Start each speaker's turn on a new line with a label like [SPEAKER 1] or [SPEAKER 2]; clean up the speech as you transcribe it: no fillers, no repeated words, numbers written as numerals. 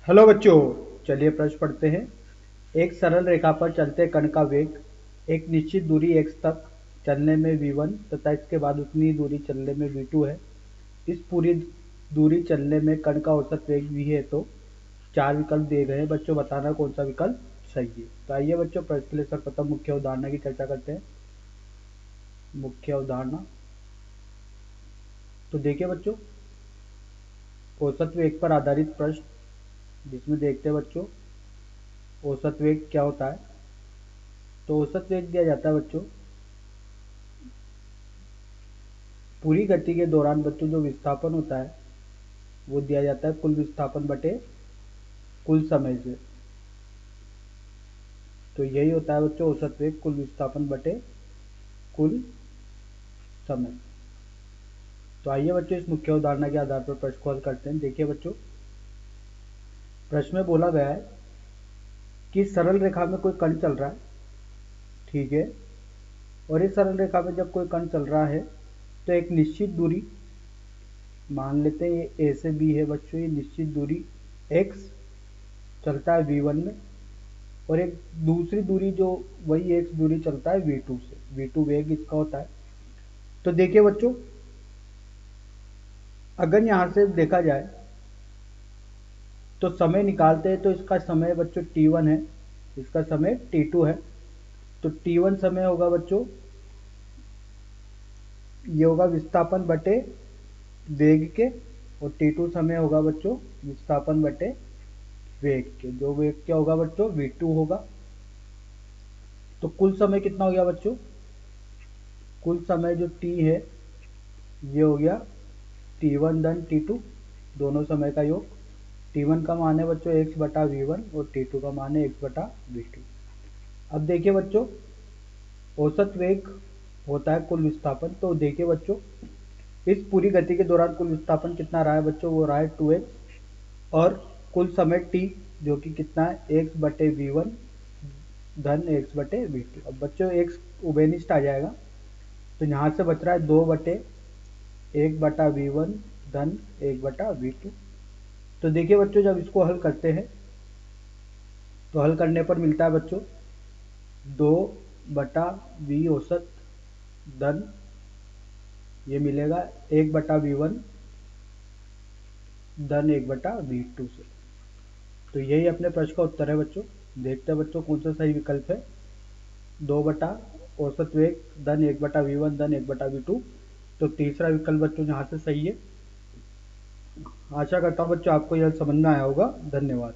[SPEAKER 1] Hello बच्चों, चलिए प्रश्न पढ़ते हैं। एक सरल रेखा पर चलते कण का वेग एक निश्चित दूरी x तक चलने में v1 तथा इसके बाद उतनी ही दूरी चलने में v2 है। इस पूरी दूरी चलने में कण का औसत वेग v है। तो चार विकल्प दिए गए हैं। बच्चों बताना कौन सा विकल्प सही है। तो आइए बच्चों प्रश्न के लिए सर्वप्रथम मुख्य उदाहरण की चर्चा करते हैं। मुख्य उदाहरण तो देखिए बच्चों, औसत वेग पर आधारित प्रश्न जिसमें देखते हैं बच्चों औसत वेग क्या होता है। तो औसत वेग दिया जाता है बच्चों पूरी गति के दौरान बच्चों जो विस्थापन होता है वो दिया जाता है कुल विस्थापन बटे कुल समय से। तो यही होता है बच्चों औसत वेग कुल विस्थापन बटे कुल समय। तो आइए बच्चों इस मुख्य उदाहरण के आधार पर प्रश्न को हल करते हैं। देखिए बच्चों, प्रश्न में बोला गया है कि सरल रेखा में कोई कण चल रहा है, ठीक है। और इस सरल रेखा में जब कोई कण चल रहा है तो एक निश्चित दूरी मान लेते हैं, ये ए से बी है बच्चों। ये निश्चित दूरी x चलता है v1 में, और एक दूसरी दूरी जो वही x दूरी चलता है v2 से। v2 वेग इसका होता है। तो देखिए बच्चों, अगर यहां से देखा जाए तो समय निकालते हैं तो इसका समय बच्चों t1 है, इसका समय t2 है। तो t1 समय होगा बच्चों, ये होगा विस्थापन बटे वेग के, और t2 समय होगा बच्चों विस्थापन बटे वेग के। जो वेग क्या होगा बच्चों v2 होगा। तो कुल समय कितना हो गया बच्चों, कुल समय जो t है ये हो गया t1 धन t2, दोनों समय का योग। t1 का मान है बच्चों x बटा v1 और t2 का मान है x बटा v2। अब देखिए बच्चों, औसत वेग होता है कुल विस्थापन। तो देखिए बच्चों, इस पूरी गति के दौरान कुल विस्थापन कितना रहा है बच्चों, वो रहा है 2x। और कुल समय t जो कि कितना है x बटे v1 धन x बटे v2। अब बच्चों x उभयनिष्ठ आ जाएगा, तो यहाँ से बच रहा है 2 बटे 1/v1 धन 1/v2। तो देखिए बच्चों, जब इसको हल करते हैं तो हल करने पर मिलता है बच्चों 2/v औसत धन ये मिलेगा 1/v1 धन 1/v2 से। तो यही अपने प्रश्न का उत्तर है बच्चों। देखते हैं बच्चों कौन सा सही विकल्प है। 2 बटा औसत वेग धन 1/v1 धन 1/v2। तो तीसरा विकल्प बच्चों यहाँ से सही है। आशा करता हूँ बच्चों आपको यह समझ में आया होगा। धन्यवाद।